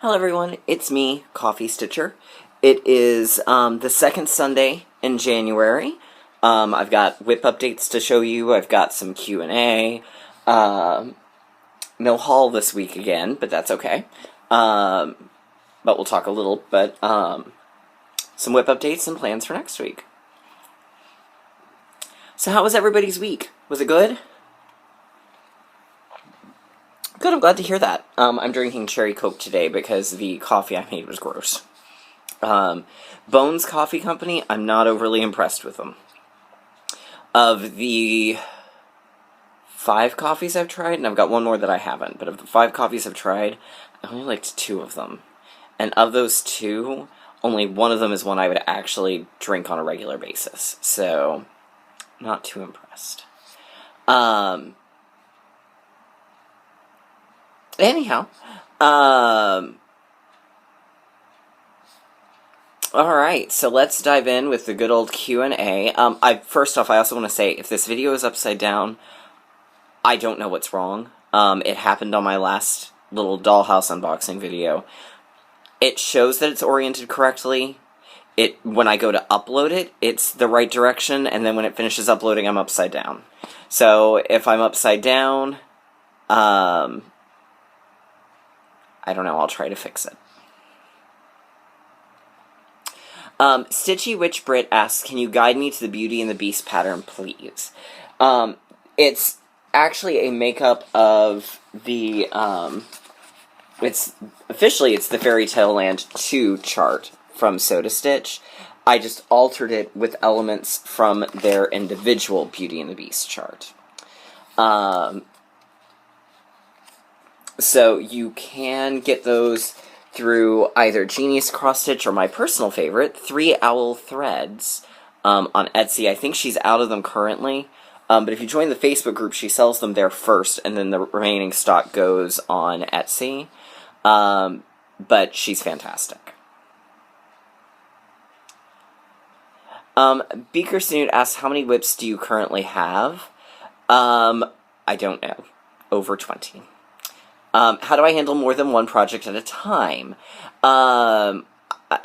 Hello everyone, it's me, Coffee Stitcher. It is the second Sunday in January. I've got whip updates to show you, I've got some Q&A. No haul this week again, but that's okay. But we'll talk a little, but some whip updates and plans for next week. So how was everybody's week? Was it good? Good, I'm glad to hear that. I'm drinking cherry Coke today because the coffee I made was gross. Bones Coffee Company, I'm not overly impressed with them. Of the 5 coffees I've tried, and I've got one more that I haven't, but of the 5 coffees I've tried, I only liked 2 of them. And of those 2, only one of them is one I would actually drink on a regular basis. So, not too impressed. Anyhow, alright, so let's dive in with the good old Q&A. First off, I also want to say, if this video is upside down, I don't know what's wrong. It happened on my last little dollhouse unboxing video. It shows that it's oriented correctly. When I go to upload it, it's the right direction, and then when it finishes uploading, I'm upside down. So, if I'm upside down, I don't know, I'll try to fix it. Stitchy Witch Brit asks, can you guide me to the Beauty and the Beast pattern, please? It's actually a makeup of the, it's the Fairy Tale Land 2 chart from Soda Stitch. I just altered it with elements from their individual Beauty and the Beast chart. So you can get those through either Genius Cross Stitch or my personal favorite, 3 Owl Threads, on Etsy. I think she's out of them currently, but if you join the Facebook group, she sells them there first, and then the remaining stock goes on Etsy. But she's fantastic. Beaker Snoot asks, how many whips do you currently have? I don't know. Over 20. How do I handle more than one project at a time?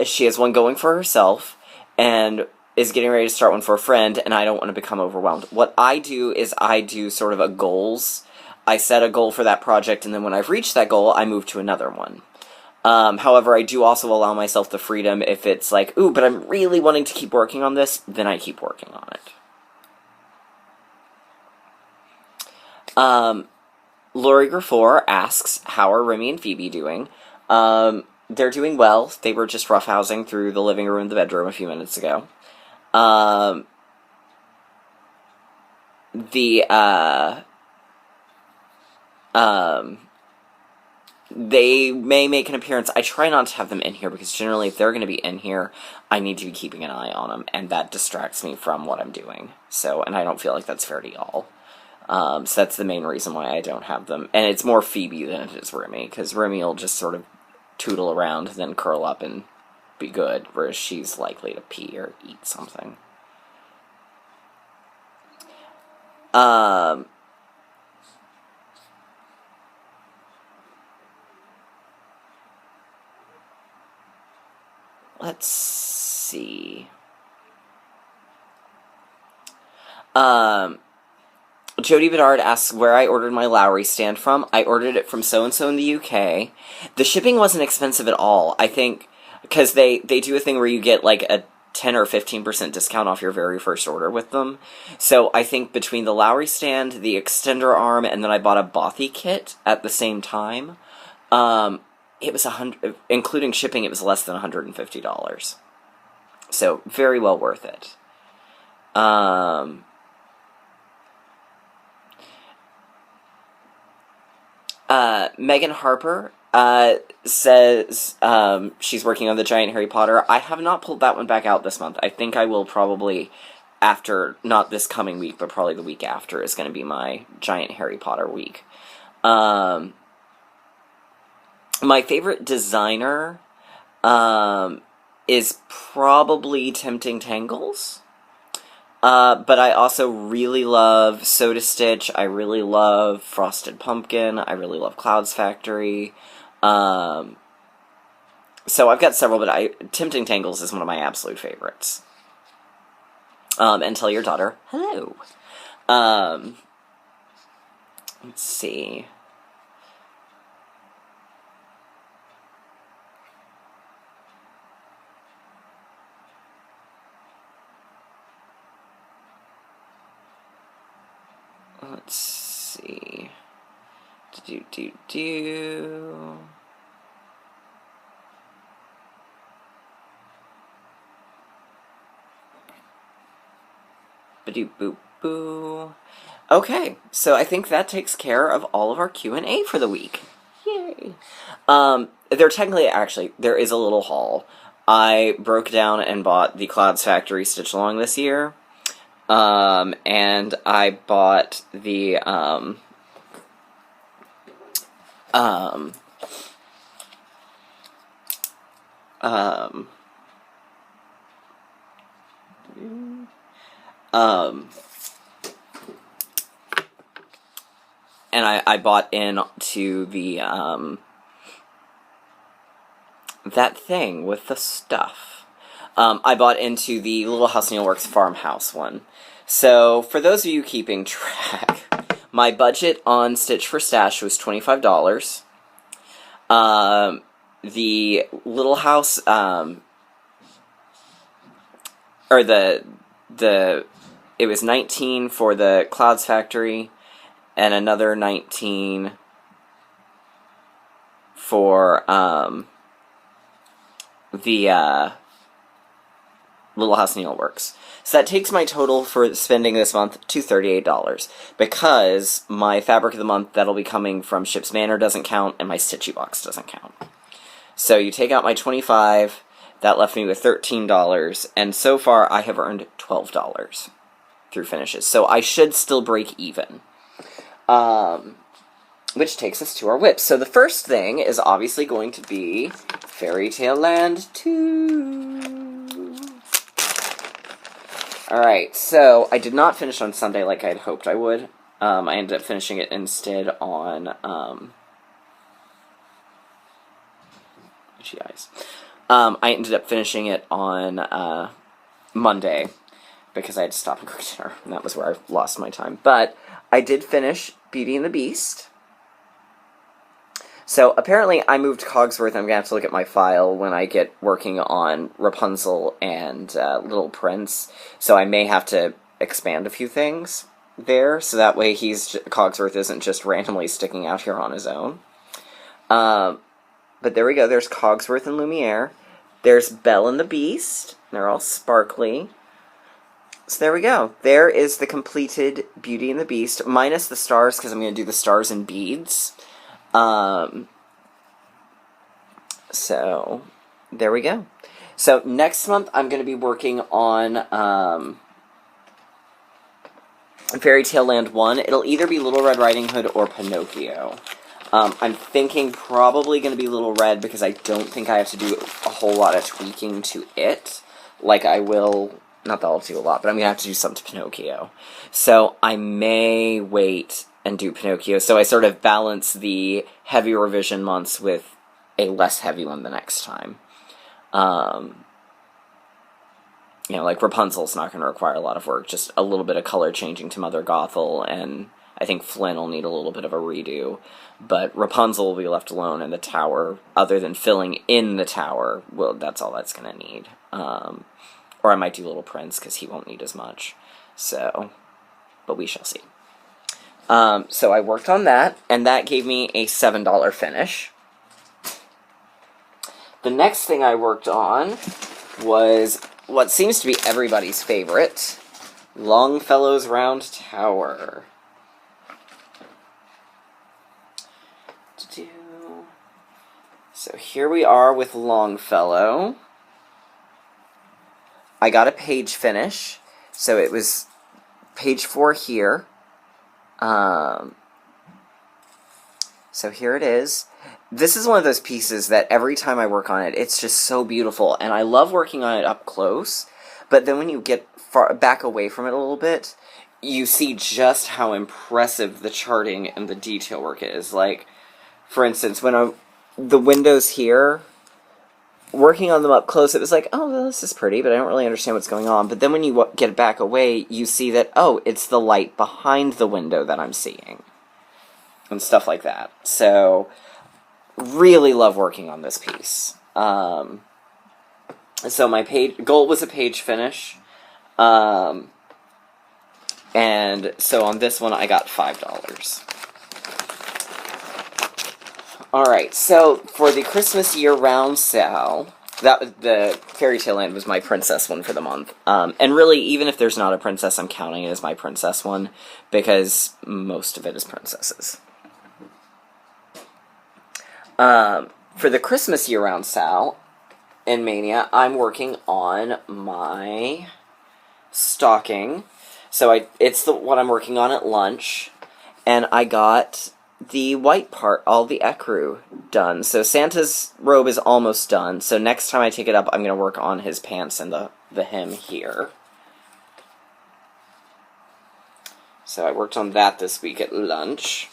She has one going for herself, and is getting ready to start one for a friend, and I don't want to become overwhelmed. What I do is I do sort of a goals. I set a goal for that project, and then when I've reached that goal, I move to another one. However, I do also allow myself the freedom if it's like, ooh, but I'm really wanting to keep working on this, then I keep working on it. Lori Graffor asks, how are Remy and Phoebe doing? They're doing well. They were just roughhousing through the living room and the bedroom a few minutes ago. They may make an appearance. I try not to have them in here, because generally if they're going to be in here, I need to be keeping an eye on them, and that distracts me from what I'm doing. So, and I don't feel like that's fair to y'all. So that's the main reason why I don't have them. And it's more Phoebe than it is Remy, because Remy will just sort of tootle around, then curl up and be good, whereas she's likely to pee or eat something. Let's see. Jody Bedard asks where I ordered my Lowry stand from. I ordered it from so-and-so in the UK. The shipping wasn't expensive at all. I think, because they do a thing where you get like a 10 or 15% discount off your very first order with them. So I think between the Lowry stand, the extender arm, and then I bought a Bothy kit at the same time, it was including shipping, it was less than $150. So very well worth it. Megan Harper says she's working on the Giant Harry Potter. I have not pulled that one back out this month. I think I will probably after, not this coming week, but probably the week after is going to be my Giant Harry Potter week. My favorite designer is probably Tempting Tangles. But I also really love Soda Stitch, I really love Frosted Pumpkin, I really love Clouds Factory, So I've got several, but Tempting Tangles is one of my absolute favorites. And Tell Your Daughter Hello. Let's see. Let's see. Do. Ba-doo boo boo. Okay, so I think that takes care of all of our Q&A for the week. Yay. There is a little haul. I broke down and bought the Clouds Factory Stitch Along this year. And I bought the, and I bought into the, that thing with the stuff. I bought into the Little House Needleworks Farmhouse one. So, for those of you keeping track, my budget on Stitch for Stash was $25. The Little House, it was 19 for the Clouds Factory, and another 19 for, the, Little House Needleworks. So that takes my total for spending this month to $38, because my Fabric of the Month that'll be coming from Ship's Manor doesn't count, and my Stitchy Box doesn't count. So you take out my $25, that left me with $13, and so far I have earned $12 through finishes. So I should still break even. Which takes us to our whips. So the first thing is obviously going to be Fairy Tale Land 2. Alright, so I did not finish on Sunday like I had hoped I would. I ended up finishing it instead on, I ended up finishing it on, Monday, because I had to stop and cook dinner, and that was where I lost my time. But I did finish Beauty and the Beast. So, apparently I moved Cogsworth. I'm going to have to look at my file when I get working on Rapunzel and Little Prince. So I may have to expand a few things there, so that way Cogsworth isn't just randomly sticking out here on his own. But there we go. There's Cogsworth and Lumiere. There's Belle and the Beast. They're all sparkly. So there we go. There is the completed Beauty and the Beast, minus the stars, because I'm going to do the stars and beads. So, there we go. So, next month, I'm going to be working on, Fairy Tale Land 1. It'll either be Little Red Riding Hood or Pinocchio. I'm thinking probably going to be Little Red, because I don't think I have to do a whole lot of tweaking to it, like I will, not that I'll do a lot, but I'm going to have to do some to Pinocchio. So, I may wait and do Pinocchio, so I sort of balance the heavy revision months with a less heavy one the next time. You know, like Rapunzel's not going to require a lot of work, just a little bit of color changing to Mother Gothel, and I think Flynn will need a little bit of a redo, but Rapunzel will be left alone in the tower, other than filling in the tower. Well, that's all that's going to need. Or I might do Little Prince, because he won't need as much. So, but we shall see. So I worked on that, and that gave me a $7 finish. The next thing I worked on was what seems to be everybody's favorite, Longfellow's Round Tower. So here we are with Longfellow. I got a page finish, so it was page 4 here. So here it is. This is one of those pieces that every time I work on it, it's just so beautiful, and I love working on it up close, but then when you get far back away from it a little bit, you see just how impressive the charting and the detail work is. Like, for instance, when the windows here working on them up close, it was like, oh, well, this is pretty, but I don't really understand what's going on. But then when you get back away, you see that, oh, it's the light behind the window that I'm seeing. And stuff like that. So, really love working on this piece. So my goal was a page finish. And so on this one, I got $5. Alright, so for the Christmas year-round sale, the Fairy Tale Land was my princess one for the month. And really, even if there's not a princess, I'm counting it as my princess one, because most of it is princesses. For the Christmas year-round sale in Mania, I'm working on my stocking. So it's what I'm working on at lunch, and I got the white part, all the ecru, done. So Santa's robe is almost done, so next time I take it up, I'm going to work on his pants and the hem here. So I worked on that this week at lunch.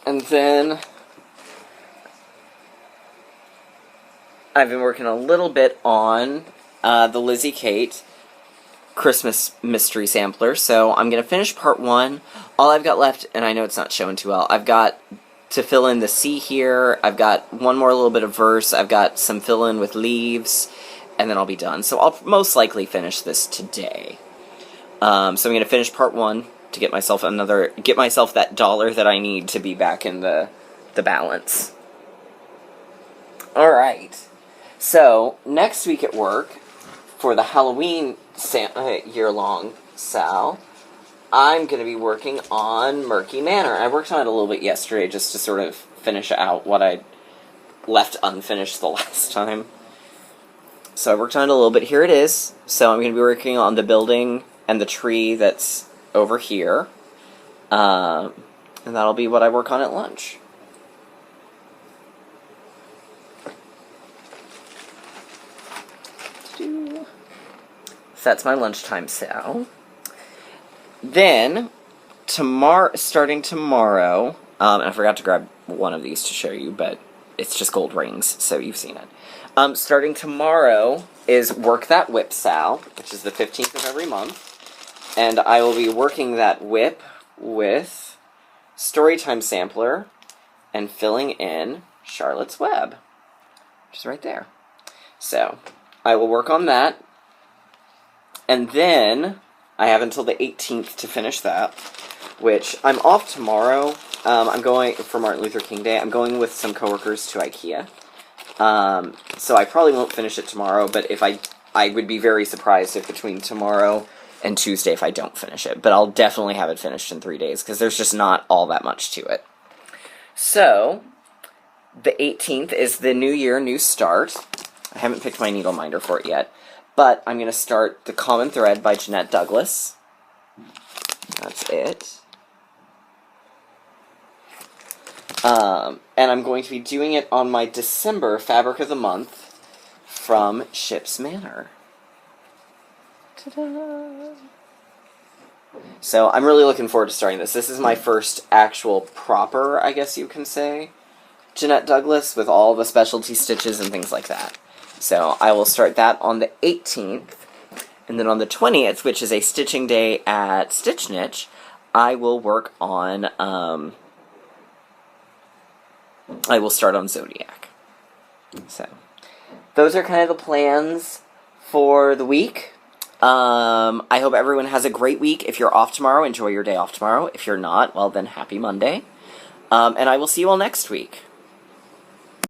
And then I've been working a little bit on the Lizzie Kate Christmas Mystery Sampler, so I'm going to finish part 1. All I've got left, and I know it's not showing too well, I've got to fill in the C here, I've got one more little bit of verse, I've got some fill-in with leaves, and then I'll be done. So I'll most likely finish this today. So I'm going to finish part 1 to get myself that dollar that I need to be back in the balance. Alright, so next week at work, for the Halloween year-long sale, I'm going to be working on Murky Manor. I worked on it a little bit yesterday just to sort of finish out what I left unfinished the last time. So I worked on it a little bit. Here it is. So I'm going to be working on the building and the tree that's over here. And that'll be what I work on at lunch. So that's my lunchtime sale. Then, starting tomorrow, and I forgot to grab one of these to show you, but it's just gold rings, so you've seen it. Starting tomorrow is Work That Whip Sal, which is the 15th of every month. And I will be working that whip with Storytime Sampler and filling in Charlotte's Web, which is right there. So, I will work on that. And then, I have until the 18th to finish that, which I'm off tomorrow. I'm going, for Martin Luther King Day, I'm going with some coworkers to IKEA. So I probably won't finish it tomorrow, but if I would be very surprised if between tomorrow and Tuesday if I don't finish it. But I'll definitely have it finished in 3 days, because there's just not all that much to it. So, the 18th is the New Year, New Start. I haven't picked my needle minder for it yet. But I'm going to start The Common Thread by Jeanette Douglas. That's it. And I'm going to be doing it on my December Fabric of the Month from Ship's Manor. Ta-da! So I'm really looking forward to starting this. This is my first actual proper, I guess you can say, Jeanette Douglas, with all the specialty stitches and things like that. So I will start that on the 18th, and then on the 20th, which is a stitching day at Stitch Niche, I will work on, I will start on Zodiac. So, those are kind of the plans for the week. I hope everyone has a great week. If you're off tomorrow, enjoy your day off tomorrow. If you're not, well then, happy Monday. And I will see you all next week.